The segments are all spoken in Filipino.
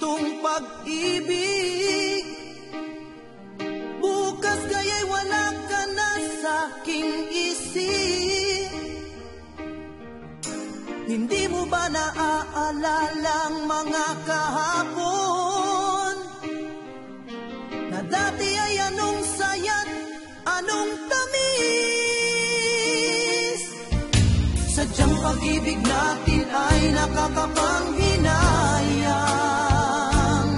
itong pag-ibig. Bukas gaya'y wala ka na sa'king isip. Hindi mo ba naaalalang mga kahapon na dati ay anong saya't anong tamis? Sadyang pag-ibig natin ay nakakapanghinayang,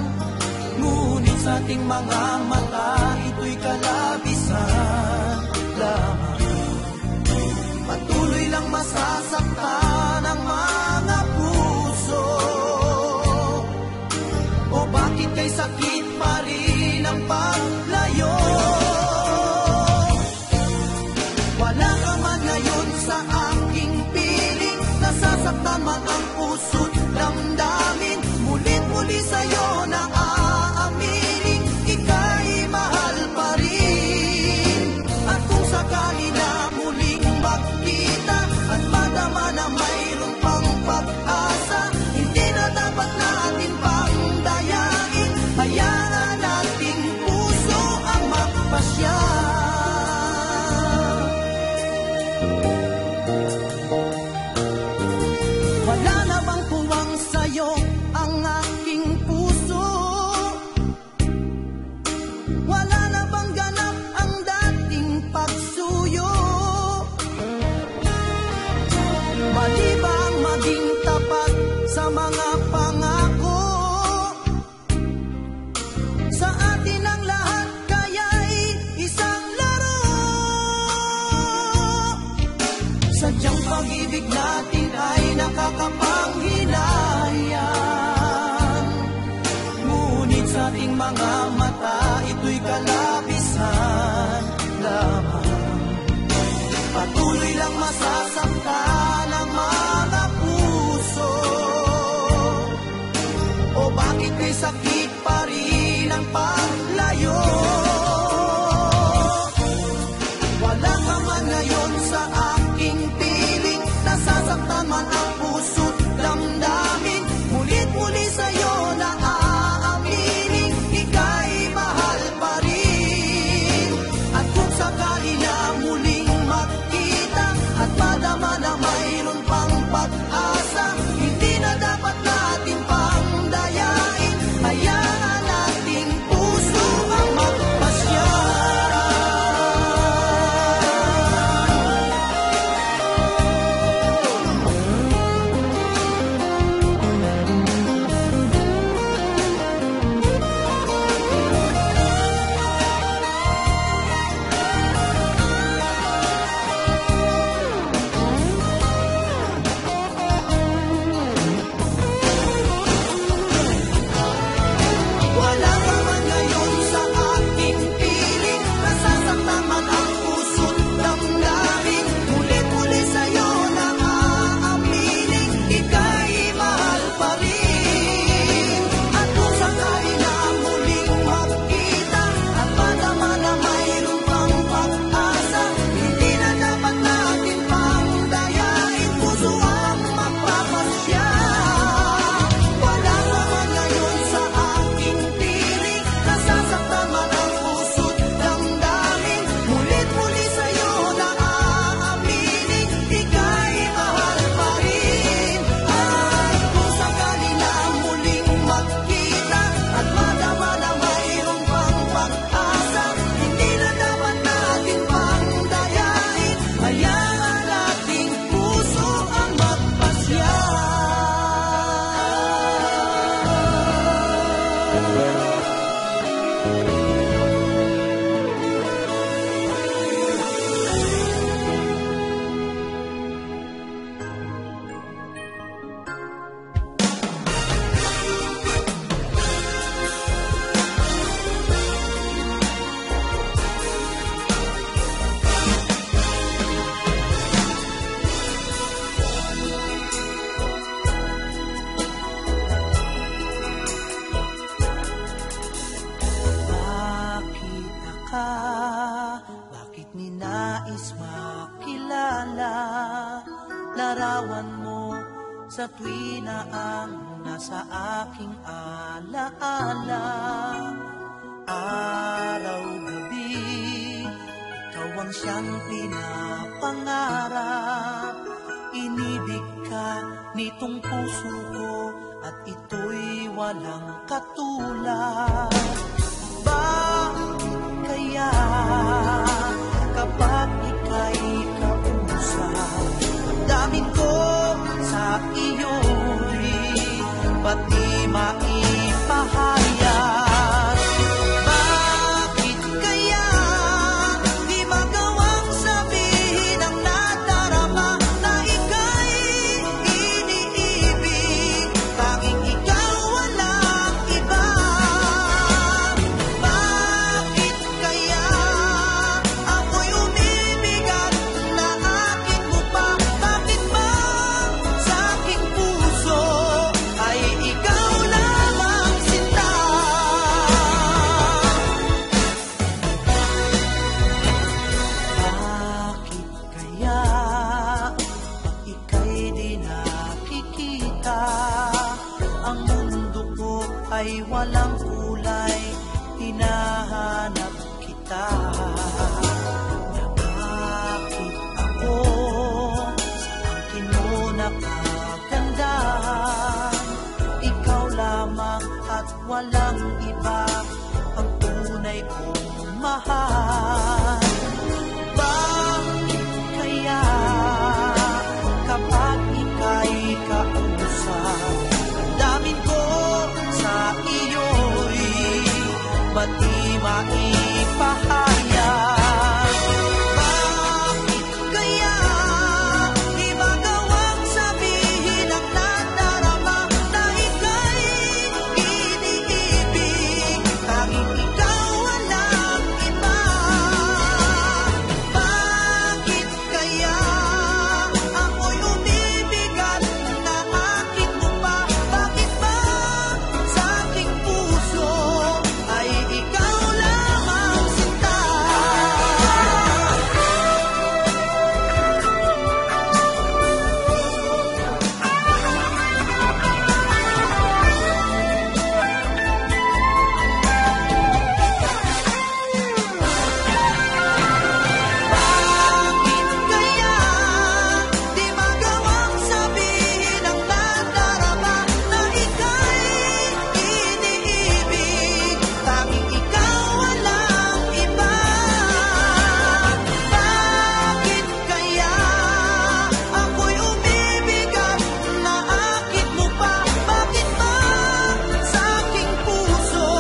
ngunit sa ating mga mata ito'y kalabisan lamang. Patuloy lang masasaktan ang mga puso. O bakit kay sakit pa rin ang paglayo? Wala ka man ngayon sa aking piling, nasasaktan man ang puso't damdamin. Mulit-muli sa'yo na aaminin, ika'y mahal pa rin. At kung sakali na muling magkita at madama na mayroon pang pag-asa, hindi na dapat natin pang dayain. Hayaan nating puso ang magpasya. Wala na bang puwang sa'yo ang aking puso? Wala na bang ganap ang dating pagsuyo? Mali ba ang maging tapat sa mga pangako? Sa atin ang lahat kaya'y isang laro. Sadyang pag-ibig natin ay nakakapanghinayang, ngunit sa ating mga mata ito'y kalabisan lamang. Patuloy lang masasaktan ang mga puso. O bakit may sakit pa rin ang paglayo? Wala ka man ngayon sa aking piling, nasasaktan man ang puso't damdamin. Mulit-muli sa'yo na aaminin, ika'y mahal pa rin. At kung sakali na muling magkita at madama na mayroon pang pag-asa, hindi na dapat natin pang dayain. Hayaan nating puso ang magpasya. Wala ka man ngayon sa aking piling, nasasaktan man ang puso't damdamin. Mulit-muli sa'yo na aaminin, ika'y mahal pa rin. At kung sakali na muling magkita at madama na mayroon pang pag-asa, hindi na dapat natin pang dayain, puso ang magpapasya. Wala ka man ngayon sa aking piling, nasasaktan man ang puso't damdamin. Mulit-muli sa'yo na aaminin, ika'y mahal pa rin. At kung sakali na muling magkita at madama na mayroon pang pag-asa, hindi na dapat natin pang dayain. Hayaan nating puso ang magpasya. Larawan mo sa tuwi na ang nasa aking alaala. Araw-gabi, ikaw ang siyang pinapangarap. Inibig ka nitong puso ko at ito'y walang katulad. Bakit kaya kapag ika'y kausap, damdamin ko sa iyo'y ba't di maipahayag? Bakit kaya di magawang sabihin ang nadarama na ika'y iniibig? Tanging ikaw, walang iba. Bakit kaya ako'y umibigat na akit mo pa? Bakit ba sa aking puso ay ikaw lamang sinta? Bakit kaya pag ika'y di nakikita, ang mundo ko ay walang kulay, hinahanap kita. Nakakit ako sa angkin mo na kagandahan. Ikaw lamang at walang iba ang tunay kong mahal. Bakit kaya kapag ika'y kausap, damdamin ko sa iyo'y ba't di maipahayag? Bakit kaya di magawang sabihin ang nadarama na ika'y iniibig? Tanging ikaw, walang iba. Bakit kaya ako'y umibigat na akit mo pa? Bakit ba sa aking puso ay ikaw lamang sinta? Bakit kaya di magawang sabihin ang nadarama na ika'y iniibig? Tanging ikaw, walang iba. Bakit kaya ako'y umibigat na akit mo pa? Bakit ba sa aking puso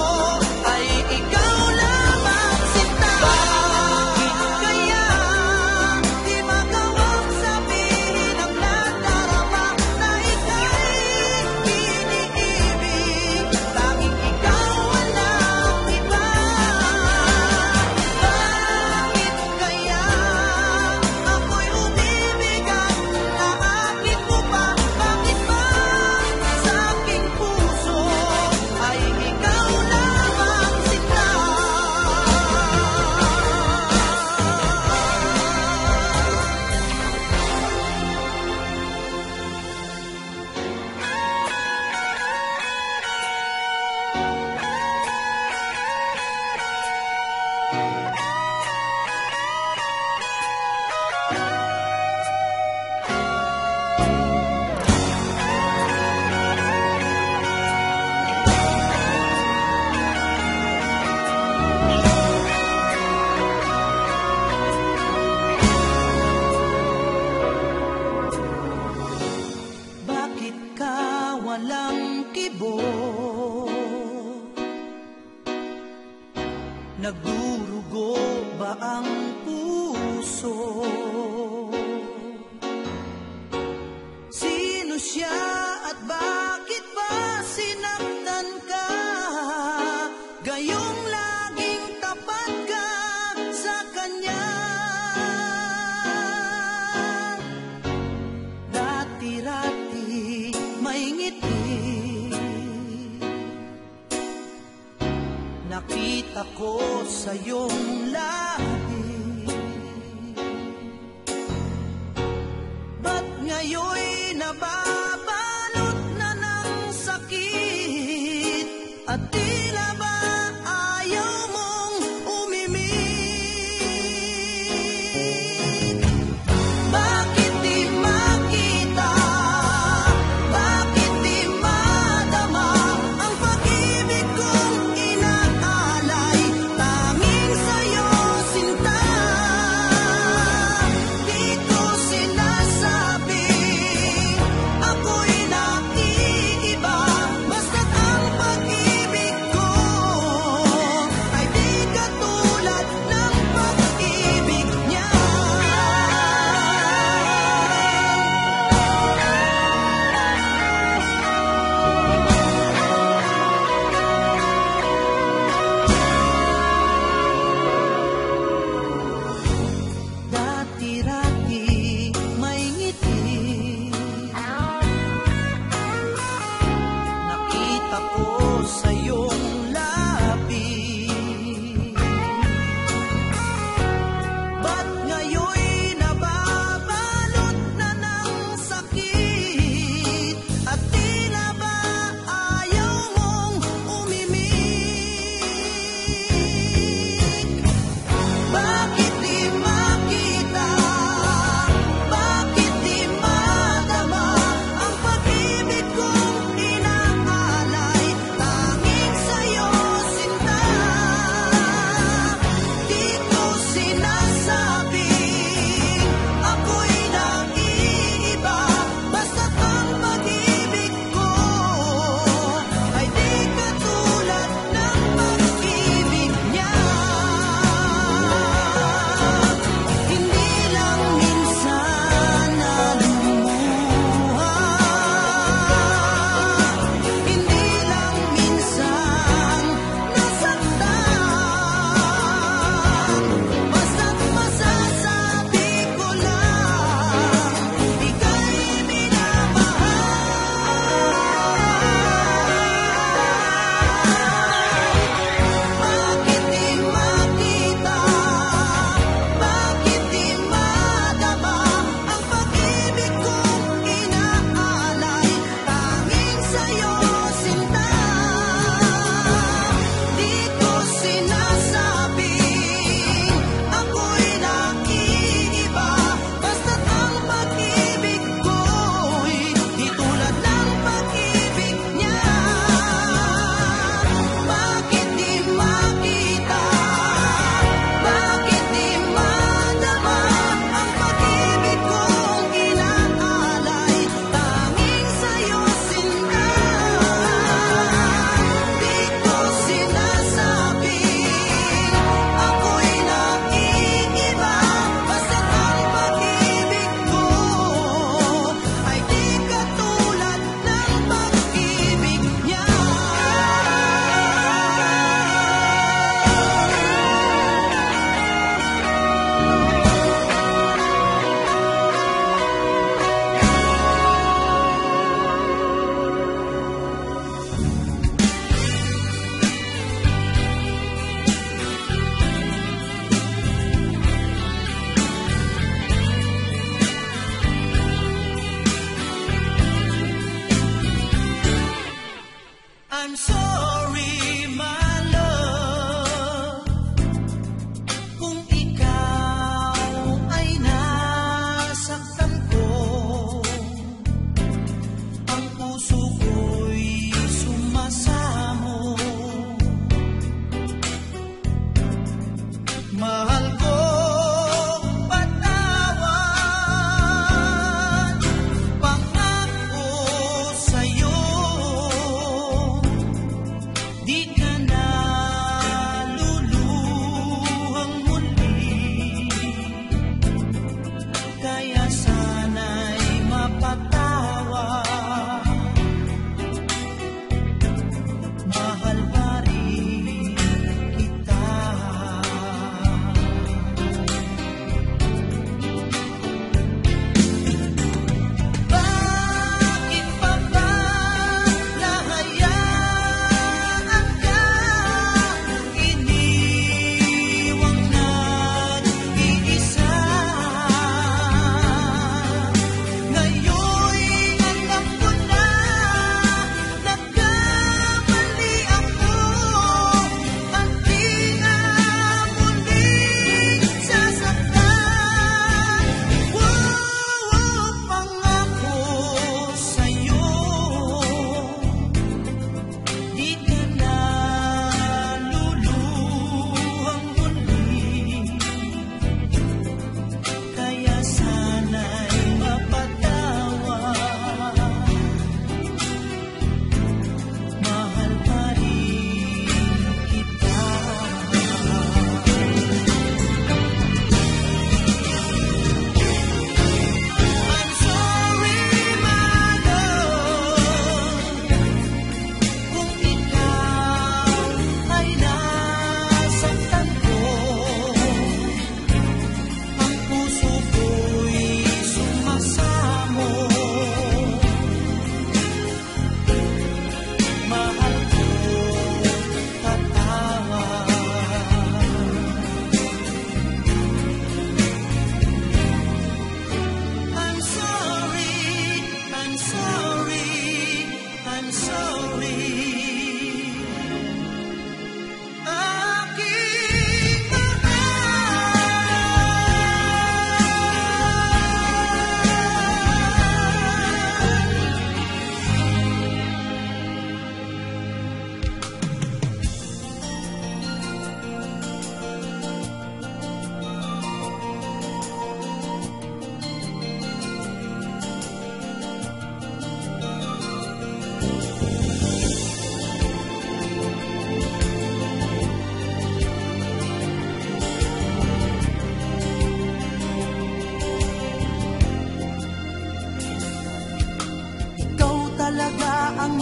ay ikaw lamang sinta? Bakit kaya di magawang sabihin ang nadarama na ika'y iniibig? Tanging ikaw, walang iba. Bakit kaya ako'y umibigat na akit mo pa? Bakit ba sa aking puso ay ikaw lamang sinta? Bakit ka walang kibo? Nagdurugo ba ang puso? Sino siya at bakit ba sinaktan ka? Gayong laging tapat ka sa kanya. Dati-rati may ngiti, nakita ko sa iyong labi. Ba't ngayon'y nababalot na ng sakit?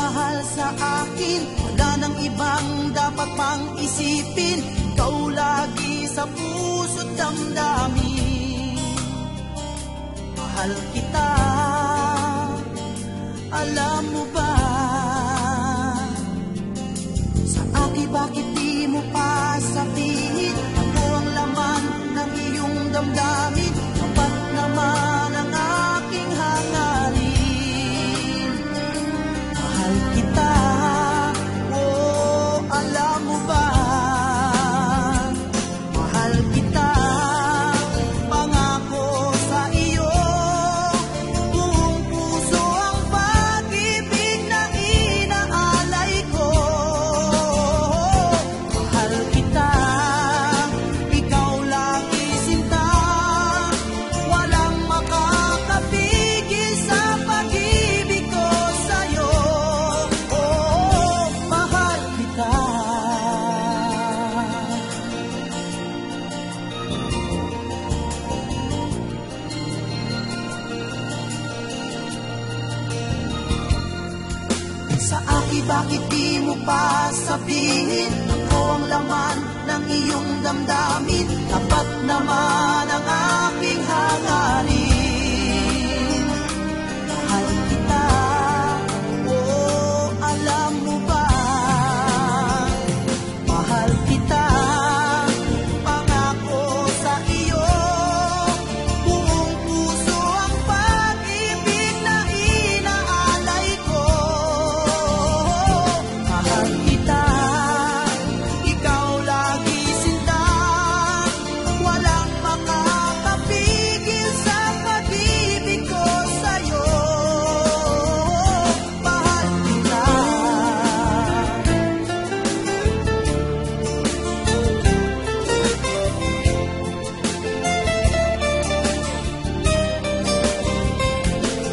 mahal sa akin, wala nang ibang dapat pang isipin. Ikaw lagi sa puso't damdamin. Mahal kita, alam mo ba? Sa akin bakit di mo pa sabihin? Ako ang laman ng iyong damdamin. Tapat naman ang aking hangarin. Mahal kita, oh, alam mo ba? Mahal kita, pangako sa iyo. Buong puso ang pag-ibig na inaalay ko. Mahal kita, ikaw lagi sinta. Walang makakapigil sa pag-ibig ko sa'yo. Oh, mahal kita. Sa akin bakit di mo pa sabihin? Ako ang laman ng iyong damdamin. Tapat naman ang aking hangarin. Mahal kita, oh, alam mo ba? Mahal kita, pangako sa iyo. Buong puso ang pag-ibig na inaalay ko. Mahal kita, ikaw lagi sinta. Walang makakapigil sa pag-ibig ko sa'yo. Mahal kita.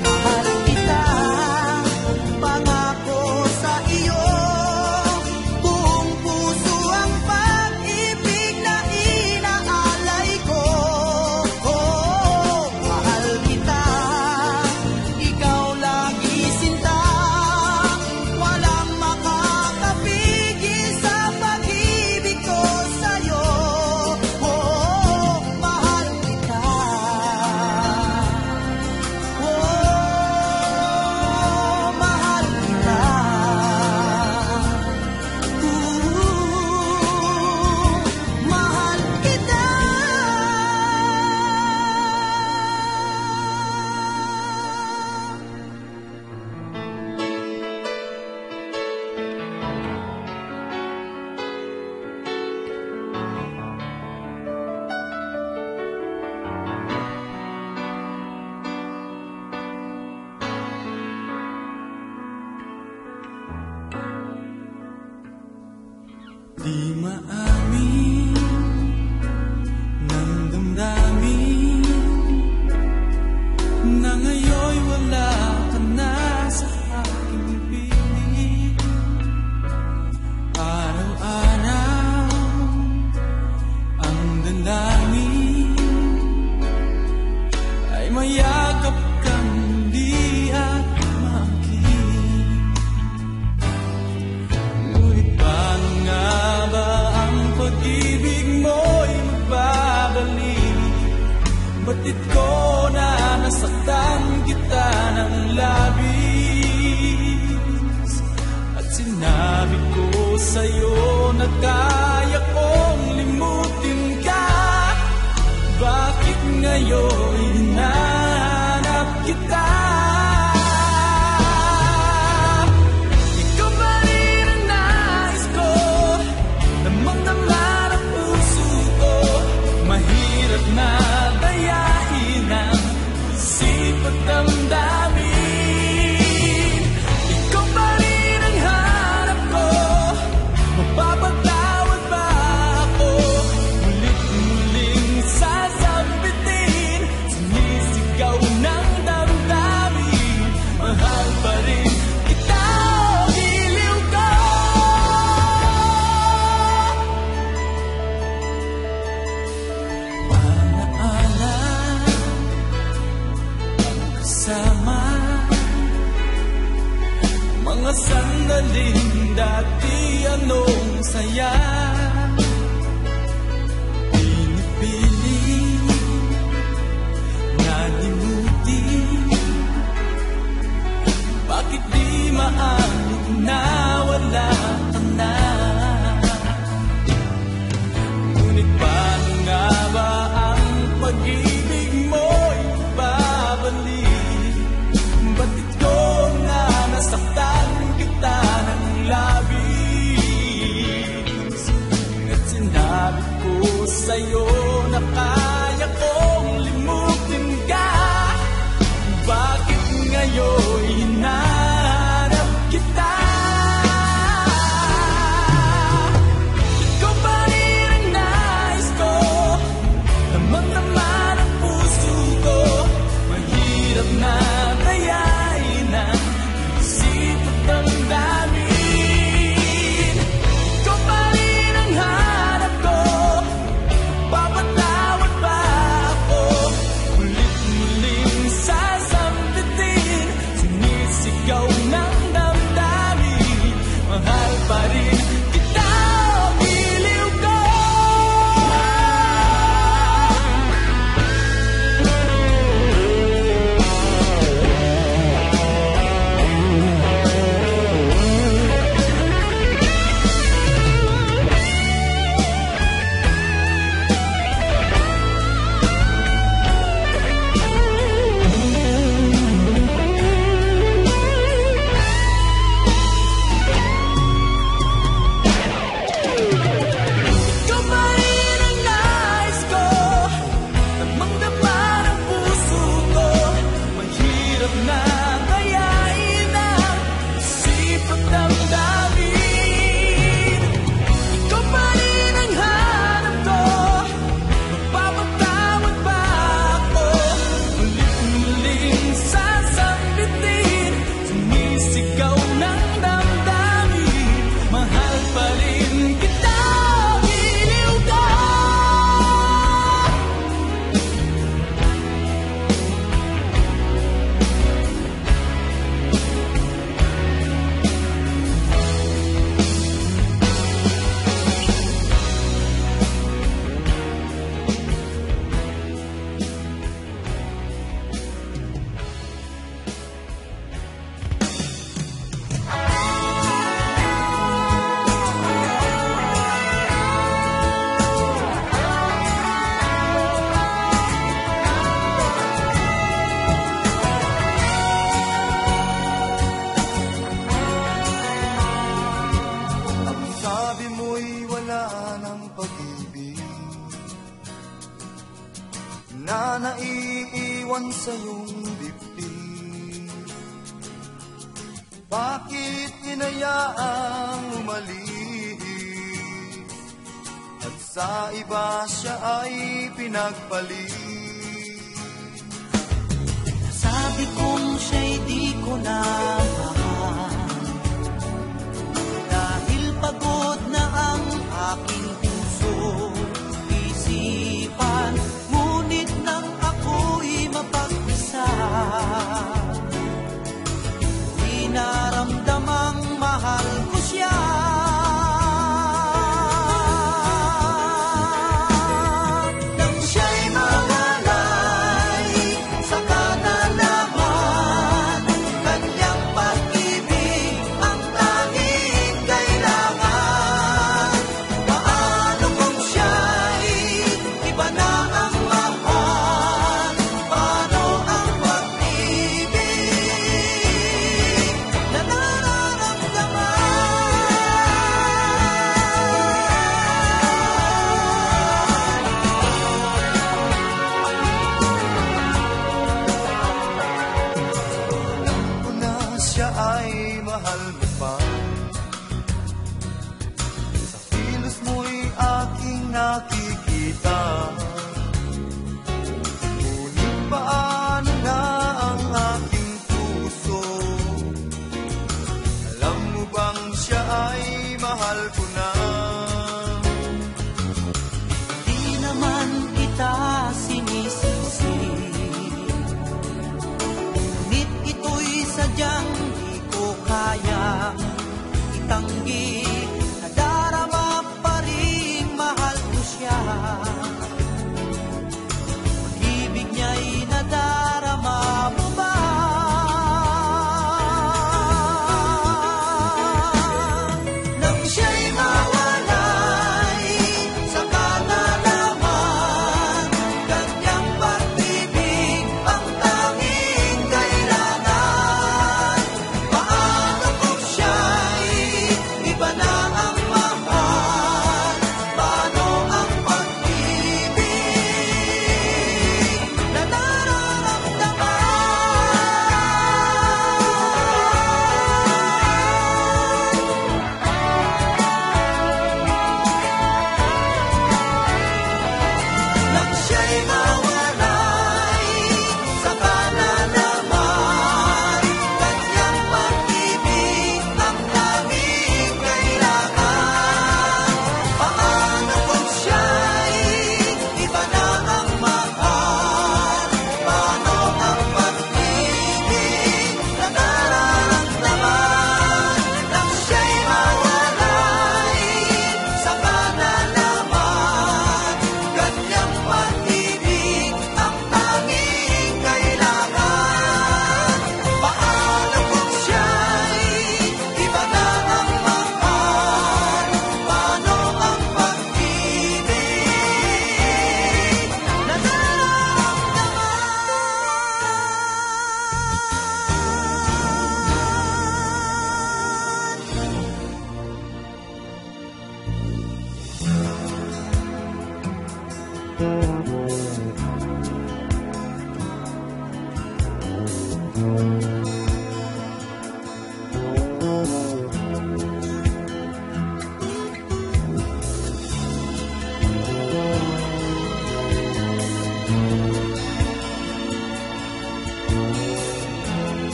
Mahal kita, pangako sa iyo. Buong puso ang pag-ibig na inaalay ko. Oh, mahal kita, ikaw lagi sinta. Walang makakapigil sa pag-ibig ko sa'yo. Oh, mahal kita. Oh, mahal kita. Mahal kita. Di maamin ng damdamin na ngayon'y wala ka na sa aking piling. Araw-araw ang dalangin ay mayakap kang muli at makinig. Ngunit paano nga ba ang pag-ibig mo'y magbabalik? Batid ko na nasaktan kita ng labis, at sinabi ko sa'yo na kaya kong limutin ka. Bakit ngayon hinahanap kita? Ikaw ba rin ang nais ko na magdamar ang puso ko? Mahirap na dayain ang isip at damdamin. Ikaw ba rin ang hanap ko? Mapapatawad ba ako? Mulit-muling sasabitin balikan dati anong saya. Pinipiling nalimutin, bakit di maamin na wala ka na? Ngunit paano nga ba ang pag-ibig mo'y babalik? Ba't ito nga nasaktan kita ng labis? At sinabi ko sa'yo na kaya kong limutin ka, bakit ngayon hinahanap kita? Ikaw pa rin ang nais ko, lamang-laman ang puso ko. Mahirap na dayain ang isip at damdamin. Ikaw pa rin ang hanap ko, papatawad ba ako? Ulit-muling sasambitin, sumisigaw ng damdamin. Mahal pa rin kita, biliw ko. Ikaw pa rin ang nais ko, damang-daman ang puso ko. Mahirap na dayain ang isip at damdamin. Ikaw pa rin ang hanap ko, magpapatawad ba ako? Ulit-muling sasambitin, sumisigaw ng damdamin. Mahal pa rin kita, biliw ko. Sabi mo'y wala ng pag-ibig na naiiwan sa iyong dibdib. Bakit hinayaang umalis at sa iba siya ay pinagpalit? Sabi kong siya'y di ko na mahal, dahil pagod na ang aking puso, isipan. Ngunit nang ako'y mapag-isa, di naramdamang mahal ko siya. Nang siya'y mangalay, saka nalaman, kanyang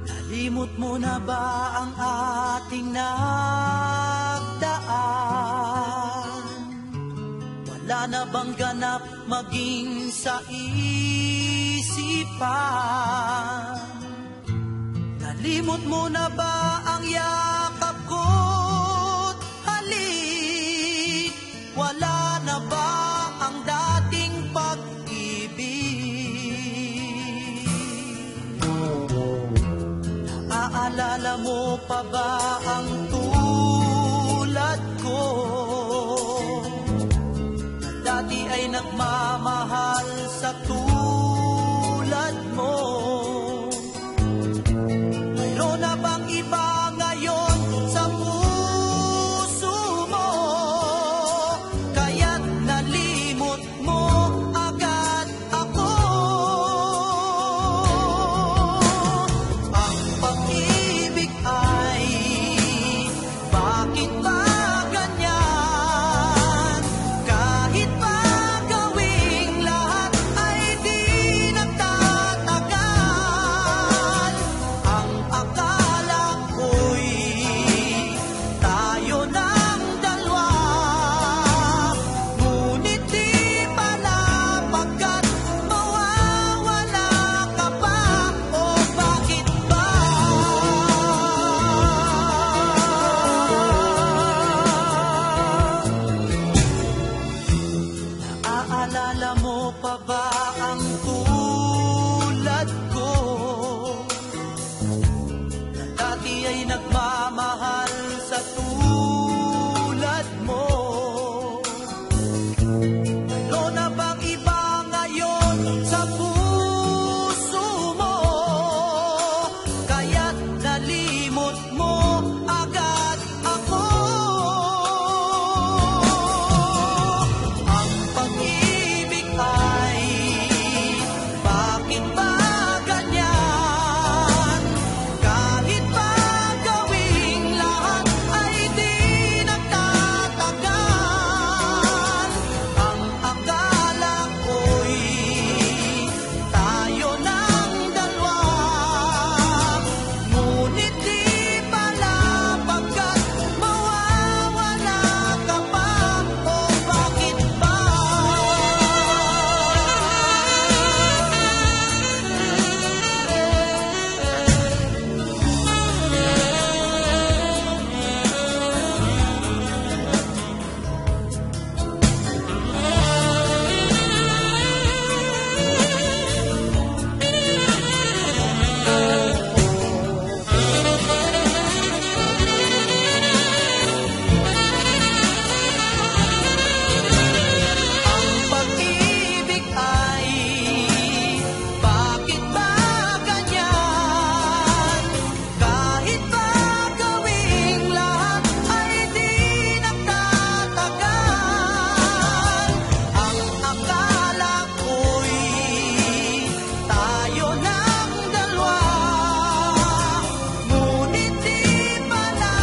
Nalimot mo na ba ang ating nagdaan? Wala na bang ganap maging sa isipan? Nalimot mo na ba ang yakap ko't halik? Wala na ba ang dating pag-ibig? Naaalala mo pa ba ang tulad ko? Na dati ay nagmamahal sa tulad mo. Mayroon na bang iba ngayon sa puso mo? Kaya't nalimot mo agad ako. Ang pag-ibig ay bakit ba ganyan? Kahit pa gawing lahat ay di nagtatagal. Ang akala ko'y tayo ng dalawa, ngunit di pala pagkat mawawala ka pa. O bakit ba? Naaalala mo pa ba ang tulad ko? Na dati ay nagmamahal sa tulad mo. Mayroon na bang iba ngayon sa puso mo? Kaya't nalimot mo agad ako. Ang pag-ibig ay bakit ba ganyan? Kahit pa gawing lahat ay di nagtatagal. Ang akala ko'y tayo ng dalawa, ngunit di pala pagkat mawawala ka pa. O bakit ba? Ang pag-ibig ay bakit ba ganyan? Kahit pa gawing lahat ay di nagtatagal. Ang akala ko'y tayo ng dalawa, ngunit di pala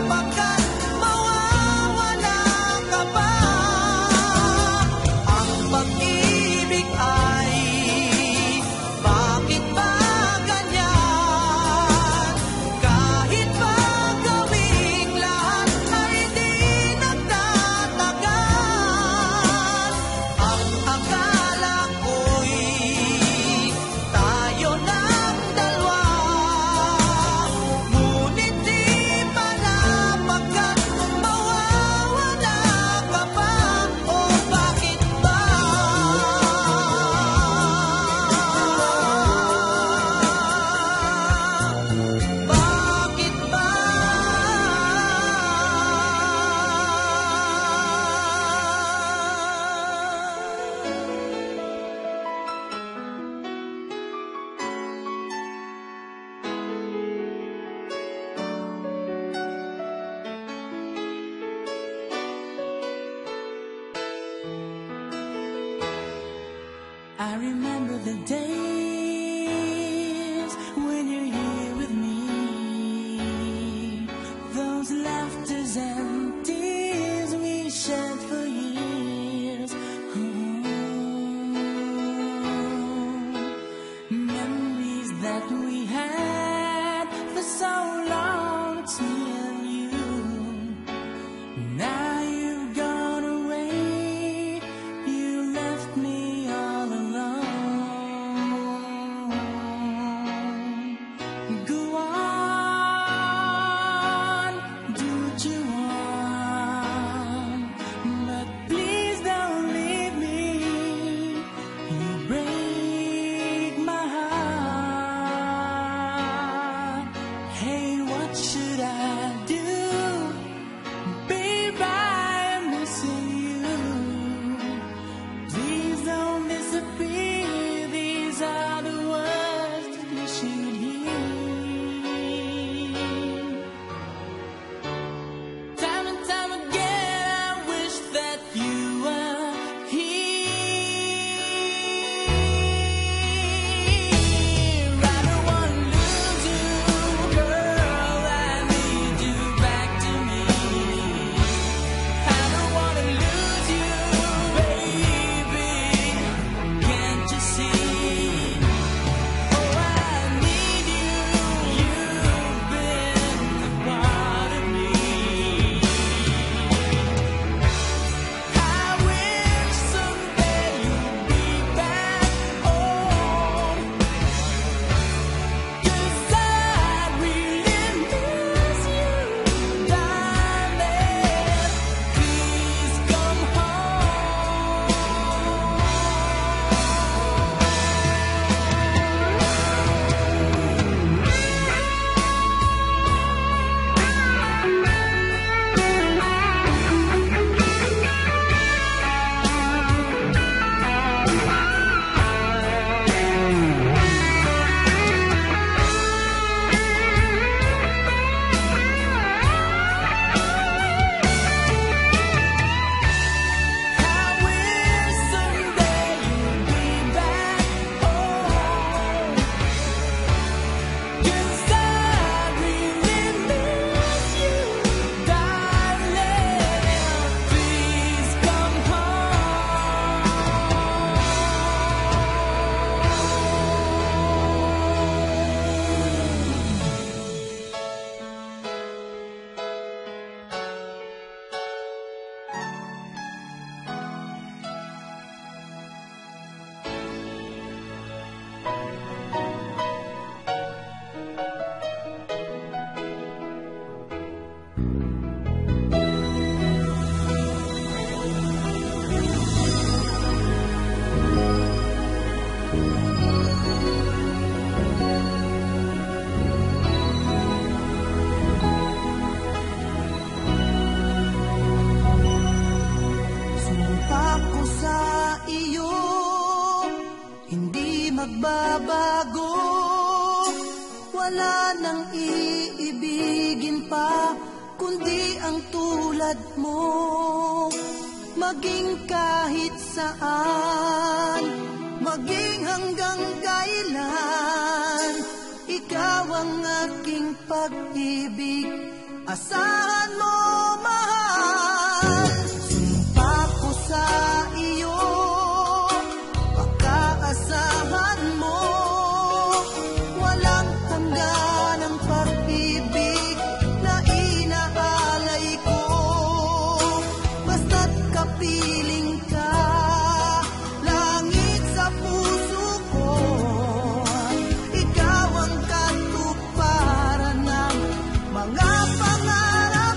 pagkat mawawala ka pa. Ang pag-ibig ay bakit ba ganyan? Kahit pa gawing lahat ay di nagtatagal. Ang akala ko'y tayo ng dalawa, ngunit di pala pagkat mawawala ka pa. O bakit ba? Bakit ba? I remember the days when you're here with me. Those kisses and tears we shared for years. Memories that we had for so long, it's me and you. Now you've gone away, you left me all alone. Go on, do what you want, but please don't leave me. You break my heart. Hey, what should I do? Babe, I'm missing you. Please don't disappear. These are the words that you should hear. Time and time again, I wish that you were here. I don't want to lose you, girl. I need you back to me. I don't want to lose you, baby. Can't you see? Oh, I need you. You've been a part of me. I wish someday you'd be back home, 'cause I really miss you, darling. Please come home. I wish someday you'd be back home, 'cause I really miss you, darling. Please come Sumpa ko sa iyo, hindi magbabago. Wala nang iibigin pa, kundi ang tulad mo. Maging kahit saan, maging hanggang kailan, ikaw ang aking pag-ibig, asahan mo, mahal. Sumpa ko sa iyo, pagkaasahan mo, walang hanggan ang pag-ibig na inaalay ko. Basta't kapiling ka, langit sa puso ko, ikaw ang katuparan ng mga pangarap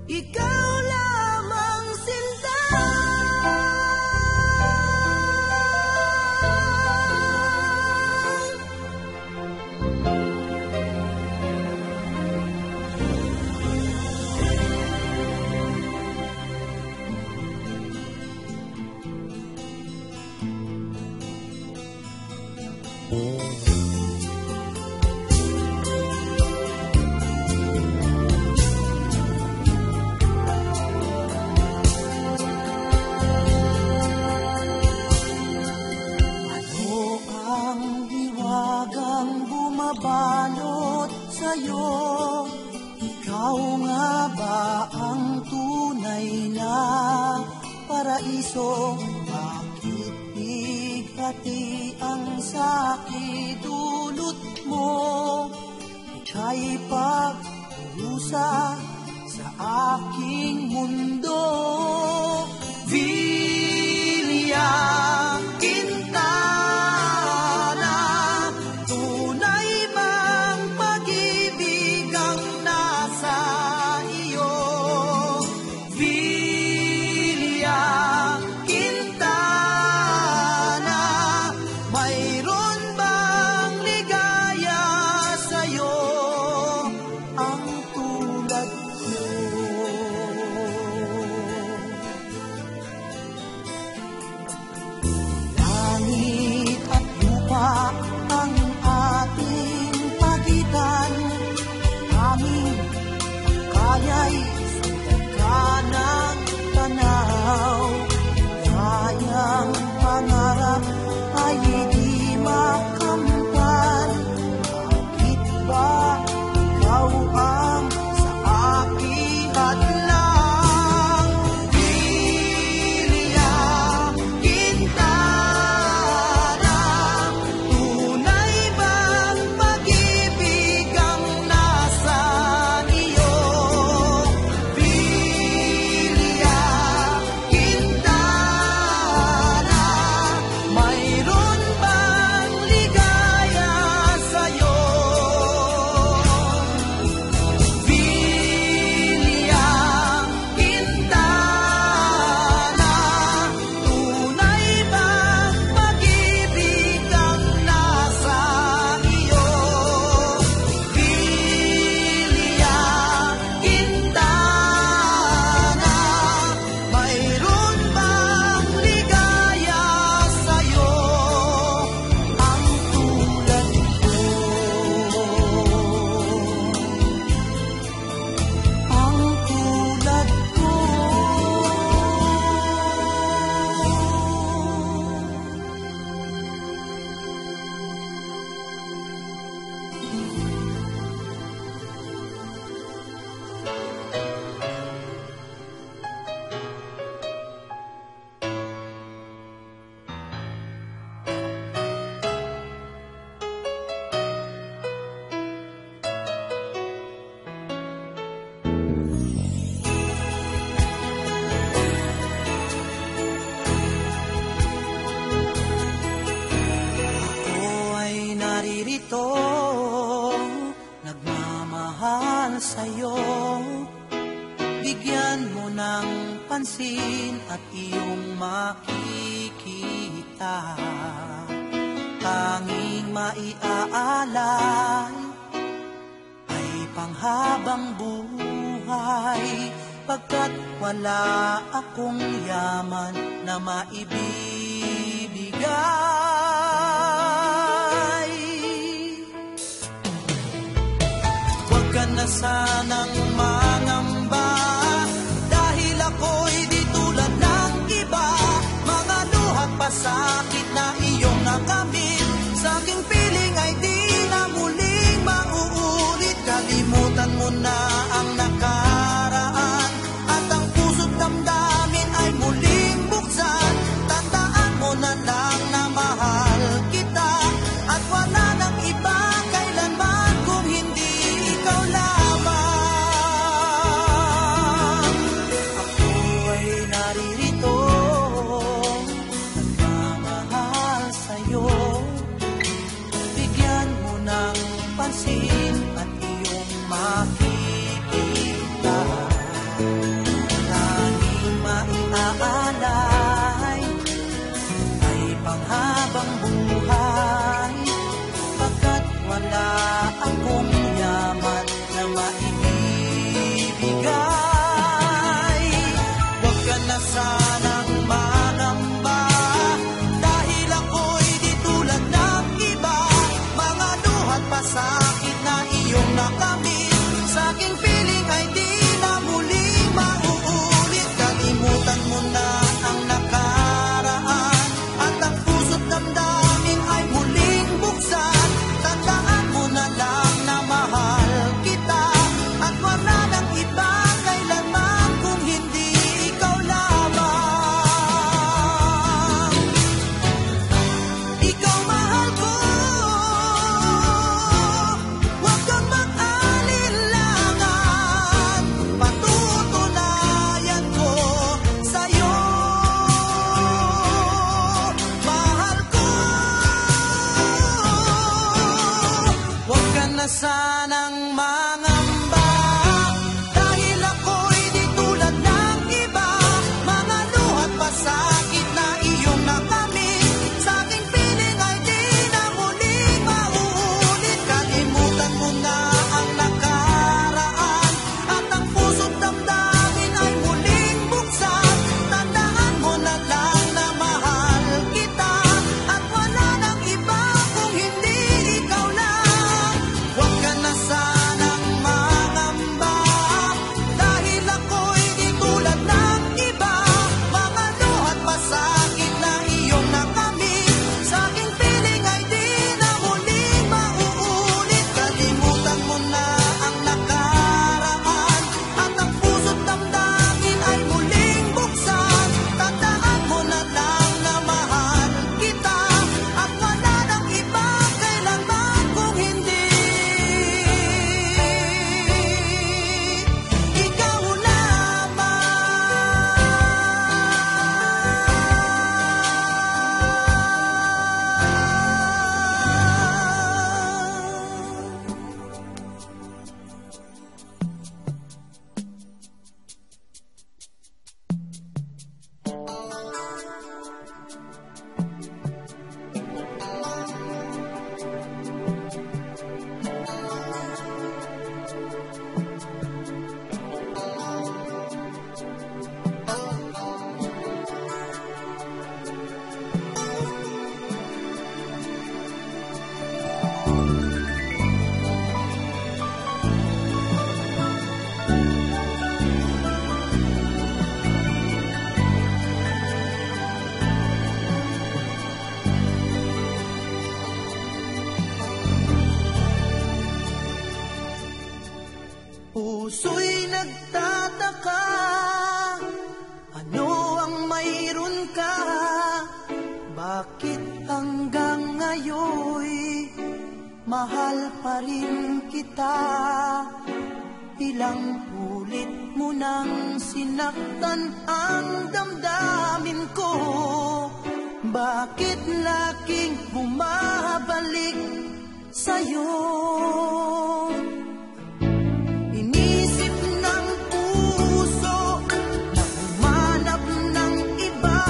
ikaw lamang sinta. Balot sa'yo, ikaw nga ba ang tunay na paraiso? Bakit bigati ang sakit dulot mo? Ika'y pagkusa sa aking mundo. Vilya Quintana, tunay bang pag-ibig ang nasa iyo? Vilya Quintana, mayroon bang ligaya sa'yo ang tulad ko? Langit at lupa ang ating pagitan, aming kaya'y sundan ka ng tanaw. Kayang pangarap ay di makamtan. Bakit ba ikaw ang sa aking hadlang? Vilya Quintana, tunay bang pag-ibig ang nasa iyo? Vilya Quintana, mayroon bang ligaya sa'yo? Vilya Quintana, tunay bang pag-ibig ang nasa iyo? Vilya Quintana, mayroon bang ligaya sa'yo ang tulad ko? Ang tulad ko. Ako ay naririto, nagmamahal sa'yo. Bigyan mo ng pansin at iyong makikita. Tanging maiaalay ay panghabang buhay, pagkat wala akong yaman na maibibigay. Huwag ka na sanang mangamba, dahil ako'y di tulad ng iba. Mga luhat pasakit na iyong nakamit, sa aking piling ay di na muling mauulit. Kalimutan mo na ang nakaraan, at ang puso't damdamin ay muling buksan. Tandaan mo na lang na mahal kita, at wala nang iba kailanman kung hindi ikaw lamang. mahal pa rin kita. Ilang ulit mo nang sinaktan ang damdamin ko. Bakit laging bumabalik sa'yo? Inisip ng puso na humanap ng iba.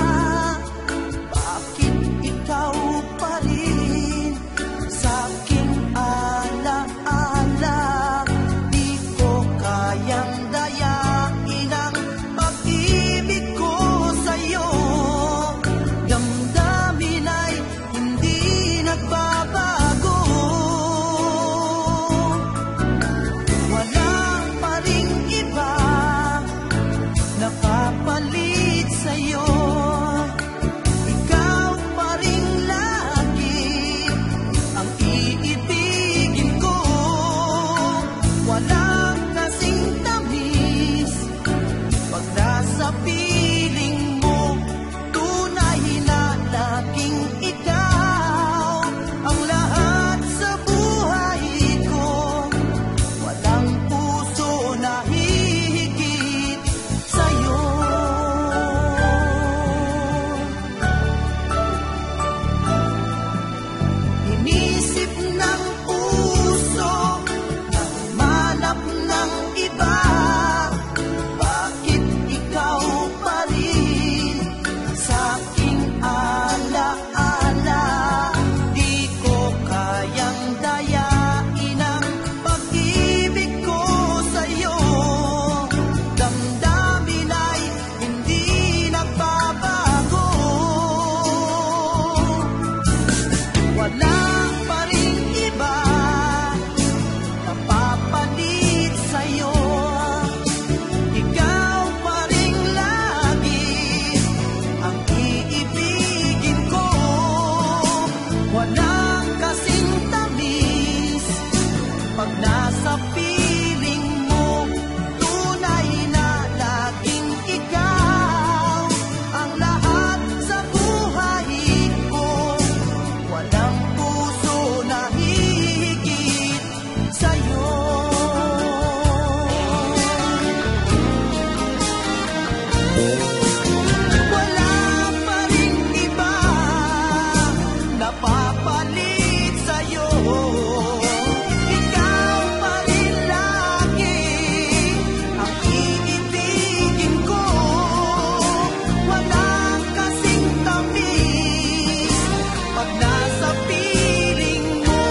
Bakit ikaw pa rin sa'king alaala? Di ko kayang dayain ang pag-ibig ko sa'yo. Damdamin ay hindi nagbabago. Wala pa ring iba nakapalit sa'yo. Ikaw pa rin lagi ang iibigin ko. Walang kasing tamis pag nasa piling mo. Tunay na laging ikaw ang lahat sa buhay ko. Walang puso na hihigit sa'yo. Inisip ng puso na humanap ng iba. Bakit ikaw pa rin sa'king alaala? Di ko kayang dayain ang pag-ibig ko sa'yo. Damdamin ay hindi nagbabago. Walang pa ring iba napapalit sa'yo. Ikaw pa rin lagi ang iibigin ko. Walang kasing tamis pag nasa piling mo. Tunay na laging ikaw ang lahat sa buhay ko. Walang puso na hihigit sa'yo. Wala pa rin iba napapalit sa'yo. Ikaw pa rin lagi ang iibigin ko. Walang kasing tamis pag nasa piling mo.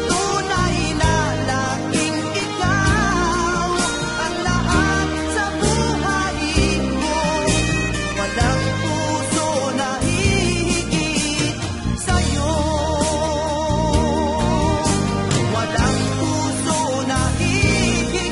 Tunay na laging ikaw ang lahat sa buhay ko. Walang puso na hihigit sa'yo. Walang puso na hihigit